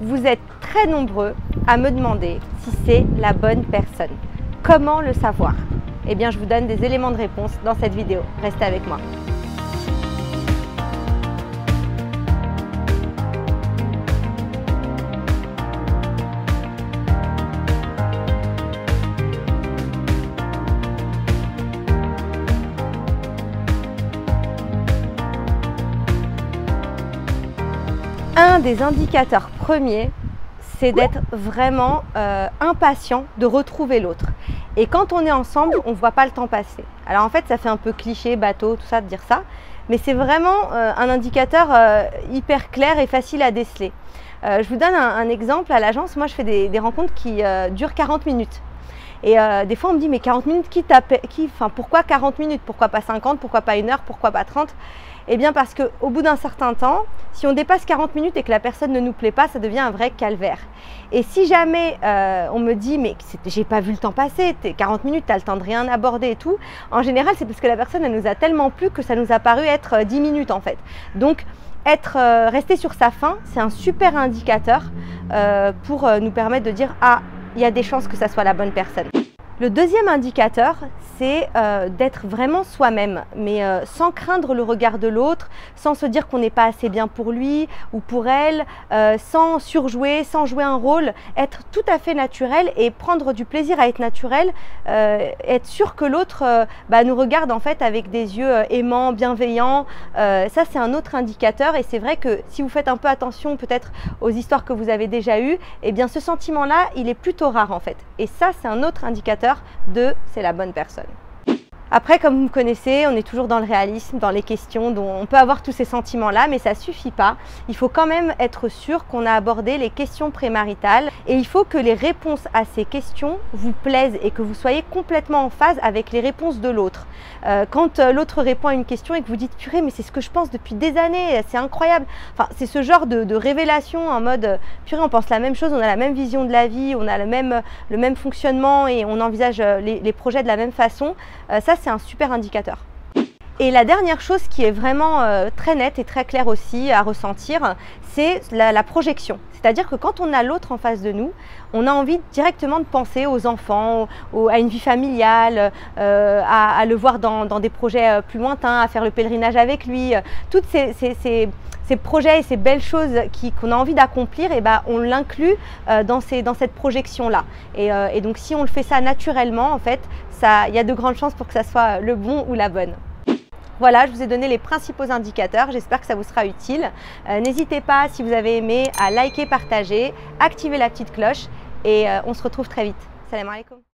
Vous êtes très nombreux à me demander si c'est la bonne personne. Comment le savoir? Eh bien, je vous donne des éléments de réponse dans cette vidéo. Restez avec moi. Un des indicateurs premiers, c'est d'être vraiment impatient de retrouver l'autre. Et quand on est ensemble, on ne voit pas le temps passer. Alors en fait, ça fait un peu cliché, bateau, tout ça, de dire ça. Mais c'est vraiment un indicateur hyper clair et facile à déceler. Je vous donne un exemple. À l'agence, moi, je fais des rencontres qui durent 40 minutes. Et des fois, on me dit, mais 40 minutes, pourquoi 40 minutes? Pourquoi pas 50? Pourquoi pas 1 heure? Pourquoi pas 30? Eh bien parce qu'au bout d'un certain temps, si on dépasse 40 minutes et que la personne ne nous plaît pas, ça devient un vrai calvaire. Et si jamais on me dit, mais j'ai pas vu le temps passer, 40 minutes, tu as le temps de rien aborder et tout, en général, c'est parce que la personne, elle nous a tellement plu que ça nous a paru être 10 minutes en fait. Donc, rester sur sa faim, c'est un super indicateur pour nous permettre de dire, ah, il y a des chances que ça soit la bonne personne. Le deuxième indicateur, c'est d'être vraiment soi-même, mais sans craindre le regard de l'autre, sans se dire qu'on n'est pas assez bien pour lui ou pour elle, sans surjouer, sans jouer un rôle, être tout à fait naturel et prendre du plaisir à être naturel, être sûr que l'autre nous regarde en fait avec des yeux aimants, bienveillants. Ça, c'est un autre indicateur et c'est vrai que si vous faites un peu attention peut-être aux histoires que vous avez déjà eues, eh bien ce sentiment-là, il est plutôt rare en fait. Et ça, c'est un autre indicateur de c'est la bonne personne. Après, comme vous me connaissez, on est toujours dans le réalisme, dans les questions, dont on peut avoir tous ces sentiments-là, mais ça ne suffit pas. Il faut quand même être sûr qu'on a abordé les questions prémaritales et il faut que les réponses à ces questions vous plaisent et que vous soyez complètement en phase avec les réponses de l'autre. Quand l'autre répond à une question et que vous dites « purée, mais c'est ce que je pense depuis des années, c'est incroyable ». Enfin, c'est ce genre de révélation en mode « purée, on pense la même chose, on a la même vision de la vie, on a le même fonctionnement et on envisage les projets de la même façon ». Ça, c'est un super indicateur. Et la dernière chose qui est vraiment très nette et très claire aussi à ressentir, c'est la projection. C'est-à-dire que quand on a l'autre en face de nous, on a envie directement de penser aux enfants, à une vie familiale, à le voir dans des projets plus lointains, à faire le pèlerinage avec lui. Toutes ces projets et ces belles choses qu'on a envie d'accomplir, et on l'inclut dans cette projection-là. Et donc si on le fait ça naturellement, en fait, il y a de grandes chances pour que ça soit le bon ou la bonne. Voilà, je vous ai donné les principaux indicateurs, j'espère que ça vous sera utile. N'hésitez pas, si vous avez aimé, à liker, partager, activer la petite cloche et on se retrouve très vite. Salam alaikum.